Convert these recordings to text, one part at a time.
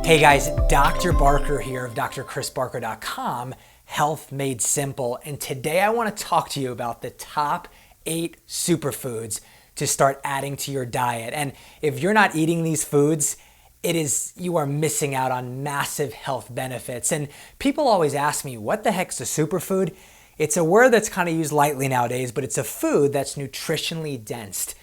Hey guys, Dr. Barker here of drchrisbarker.com, Health Made Simple, and today I want to talk to you about the top 8 superfoods to start adding to your diet. And if you're not eating these foods, you are missing out on massive health benefits. And people always ask me, what the heck's a superfood? It's a word that's kind of used lightly nowadays, but it's a food that's nutritionally dense,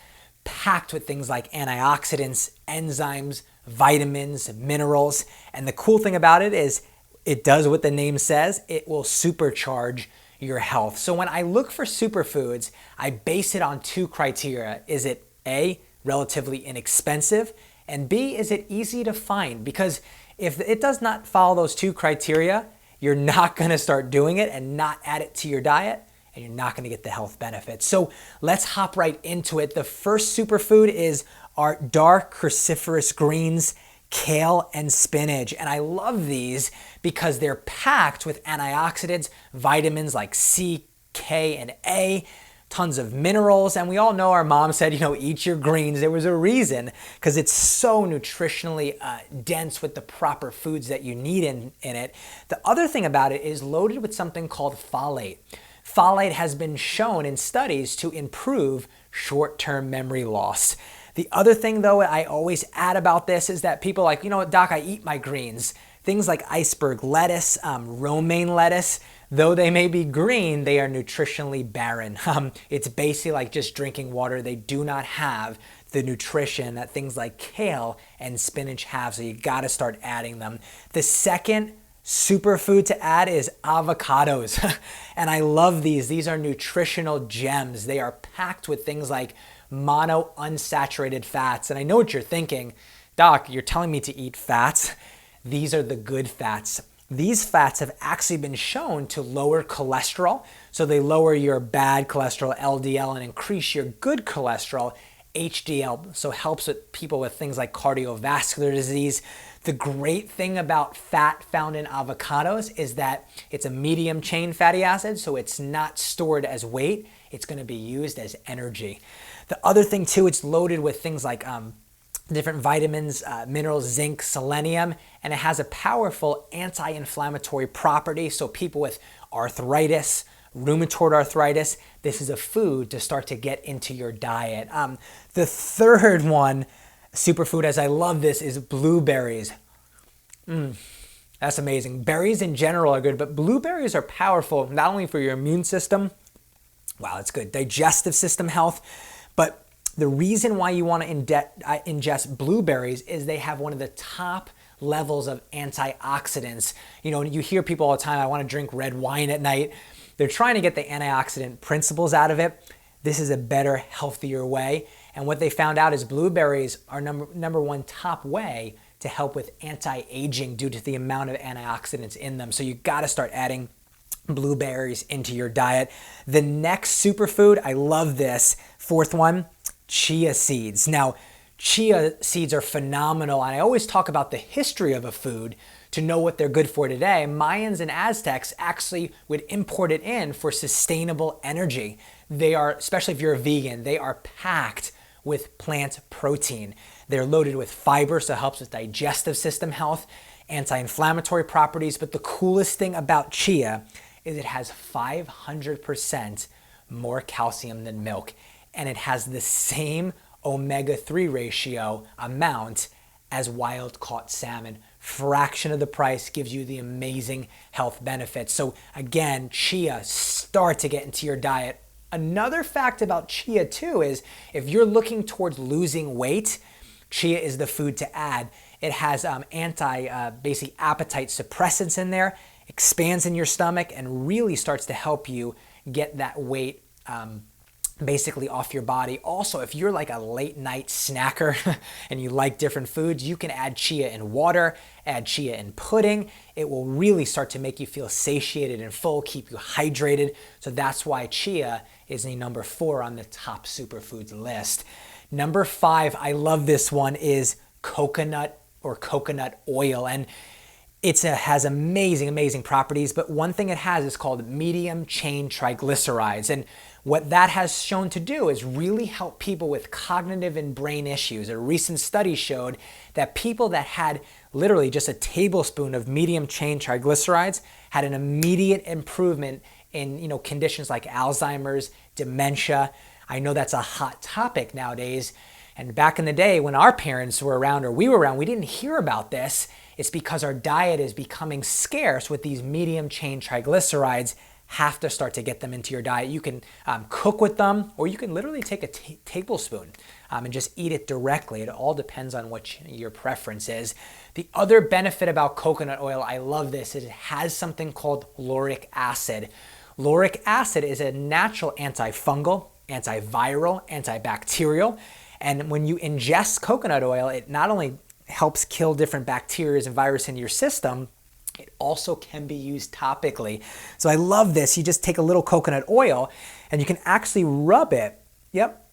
packed with things like antioxidants, enzymes, vitamins, minerals. And the cool thing about it is it does what the name says. It will supercharge your health. So when I look for superfoods, I base it on 2 criteria. Is it A, relatively inexpensive? And B, is it easy to find? Because if it does not follow those 2 criteria, you're not gonna start doing it and not add it to your diet, and you're not gonna get the health benefits. So let's hop right into it. The first superfood is our dark cruciferous greens, kale and spinach. And I love these because they're packed with antioxidants, vitamins like C, K, and A, tons of minerals. And we all know our mom said, eat your greens. There was a reason, because it's so nutritionally dense with the proper foods that you need in it. The other thing about it is loaded with something called folate. Folate has been shown in studies to improve short-term memory loss. The other thing, though, I always add about this is that people are like, Doc, I eat my greens. Things like iceberg lettuce, romaine lettuce, though they may be green, they are nutritionally barren. It's basically like just drinking water. They do not have the nutrition that things like kale and spinach have, so you gotta start adding them. The second superfood to add is avocados. And I love these. These are nutritional gems. They are packed with things like monounsaturated fats. And I know what you're thinking, Doc, you're telling me to eat fats. These are the good fats. These fats have actually been shown to lower cholesterol. So they lower your bad cholesterol, LDL, and increase your good cholesterol, HDL. So helps with people with things like cardiovascular disease. The great thing about fat found in avocados is that it's a medium chain fatty acid, so it's not stored as weight. It's going to be used as energy. The other thing too, it's loaded with things like different vitamins, minerals, zinc, selenium, and it has a powerful anti-inflammatory property. So people with arthritis, rheumatoid arthritis, this is a food to start to get into your diet. The third one, superfood, as I love this, is blueberries. That's amazing. Berries in general are good, but blueberries are powerful not only for your immune system, wow, it's good, digestive system health, but the reason why you want to ingest blueberries is they have one of the top levels of antioxidants. You hear people all the time, I want to drink red wine at night. They're trying to get the antioxidant principles out of it. This is a better, healthier way. And what they found out is blueberries are number one top way to help with anti-aging due to the amount of antioxidants in them. So you got to start adding blueberries into your diet. The next superfood, I love this, fourth one, chia seeds. Now, chia seeds are phenomenal, and I always talk about the history of a food to know what they're good for today. Mayans and Aztecs actually would import it in for sustainable energy. They are, especially if you're a vegan, they are packed with plant protein. They're loaded with fiber, so it helps with digestive system health, anti-inflammatory properties, but the coolest thing about chia is it has 500% more calcium than milk, and it has the same omega-3 ratio amount as wild-caught salmon. Fraction of the price, gives you the amazing health benefits. So again, chia, start to get into your diet. Another fact about chia too is if you're looking towards losing weight, chia is the food to add. It has basic appetite suppressants in there, expands in your stomach, and really starts to help you get that weight basically off your body. Also, if you're like a late night snacker and you like different foods, you can add chia in water, add chia in pudding. It will really start to make you feel satiated and full, keep you hydrated. So that's why chia is a number 4 on the top superfoods list. Number 5, I love this one, is coconut or coconut oil. And it has amazing properties, but one thing it has is called medium chain triglycerides. And what that has shown to do is really help people with cognitive and brain issues. A recent study showed that people that had literally just a tablespoon of medium chain triglycerides had an immediate improvement in, conditions like Alzheimer's, dementia. I know that's a hot topic nowadays. And back in the day when our parents were around or we were around, we didn't hear about this. It's because our diet is becoming scarce with these medium chain triglycerides. Have to start to get them into your diet. You can cook with them, or you can literally take a tablespoon and just eat it directly. It all depends on what your preference is. The other benefit about coconut oil, I love this, is it has something called lauric acid. Lauric acid is a natural antifungal, antiviral, antibacterial. And when you ingest coconut oil, it not only helps kill different bacteria and viruses in your system, it also can be used topically. So I love this. You just take a little coconut oil and you can actually rub it,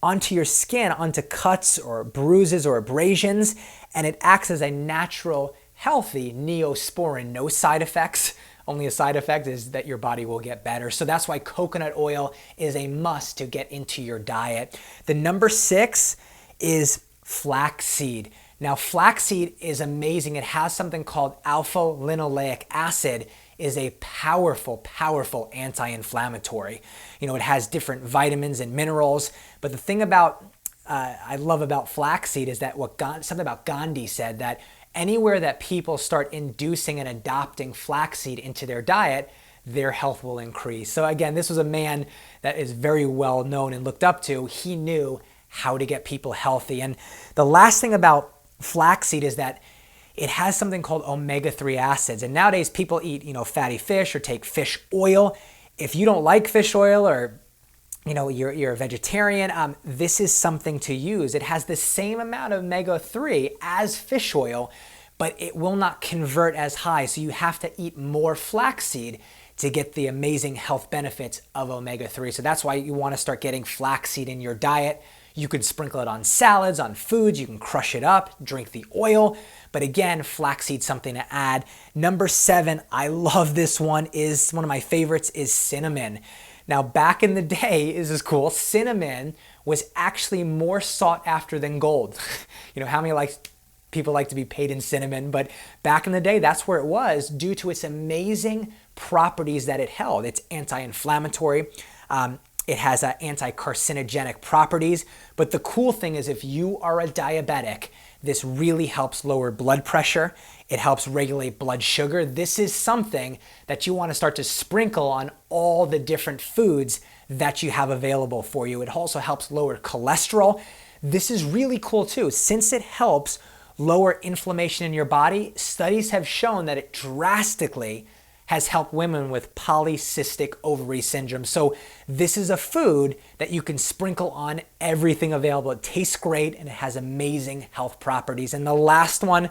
onto your skin, onto cuts or bruises or abrasions, and it acts as a natural, healthy neosporin. No side effects. Only a side effect is that your body will get better. So that's why coconut oil is a must to get into your diet. The number 6 is flaxseed. Now, flaxseed is amazing. It has something called alpha-linoleic acid. Is a powerful, powerful anti-inflammatory. It has different vitamins and minerals. But the thing about I love about flaxseed is that something about Gandhi said, that anywhere that people start inducing and adopting flaxseed into their diet, their health will increase. So again, this was a man that is very well known and looked up to. He knew how to get people healthy. And the last thing about flaxseed is that it has something called omega-3 acids. And nowadays people eat, fatty fish or take fish oil. If you don't like fish oil, or you're a vegetarian, this is something to use. It has the same amount of omega-3 as fish oil, but it will not convert as high. So you have to eat more flaxseed to get the amazing health benefits of omega-3. So that's why you want to start getting flaxseed in your diet. You could sprinkle it on salads, on foods. You can crush it up, drink the oil. But again, flaxseed, something to add. Number 7, I love this one, is one of my favorites, is cinnamon. Now, back in the day, this is cool, cinnamon was actually more sought after than gold. How many people like to be paid in cinnamon? But back in the day, that's where it was, due to its amazing properties that it held. It's anti-inflammatory. It has anti-carcinogenic properties. But the cool thing is, if you are a diabetic, this really helps lower blood pressure. It helps regulate blood sugar. This is something that you want to start to sprinkle on all the different foods that you have available for you. It also helps lower cholesterol. This is really cool too. Since it helps lower inflammation in your body, studies have shown that it drastically has helped women with polycystic ovary syndrome. So this is a food that you can sprinkle on everything available. It tastes great and it has amazing health properties. And the last one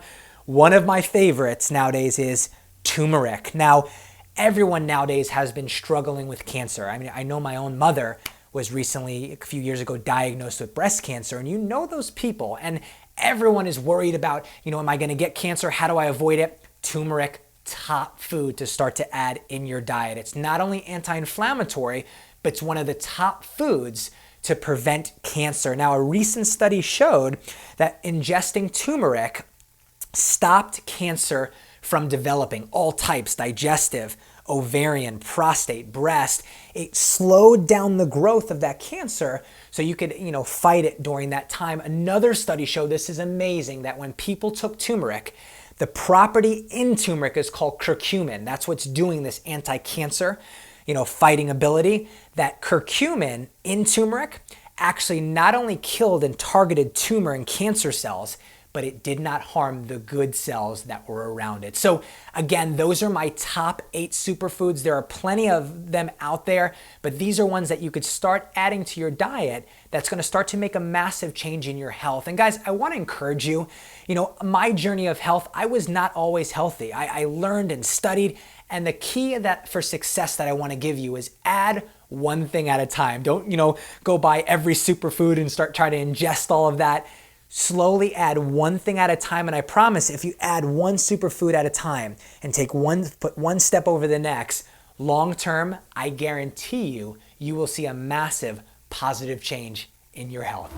of my favorites nowadays, is turmeric. Now, everyone nowadays has been struggling with cancer. I mean, I know my own mother was recently, a few years ago, diagnosed with breast cancer, and those people, and everyone is worried about, am I gonna get cancer? How do I avoid it? Turmeric, top food to start to add in your diet. It's not only anti-inflammatory, but it's one of the top foods to prevent cancer. Now, a recent study showed that ingesting turmeric stopped cancer from developing, all types, digestive, ovarian, prostate, breast. It slowed down the growth of that cancer so you could, fight it during that time. Another study showed, this is amazing, that when people took turmeric, the property in turmeric is called curcumin. That's what's doing this anti-cancer, fighting ability. That curcumin in turmeric actually not only killed and targeted tumor and cancer cells, but it did not harm the good cells that were around it. So again, those are my top 8 superfoods. There are plenty of them out there, but these are ones that you could start adding to your diet that's gonna start to make a massive change in your health. And guys, I wanna encourage you, my journey of health, I was not always healthy. I learned and studied, and the key for success that I wanna give you is add one thing at a time. Don't, go buy every superfood and start trying to ingest all of that. Slowly add one thing at a time, and I promise if you add one superfood at a time and put one step over the next, long term, I guarantee you will see a massive positive change in your health.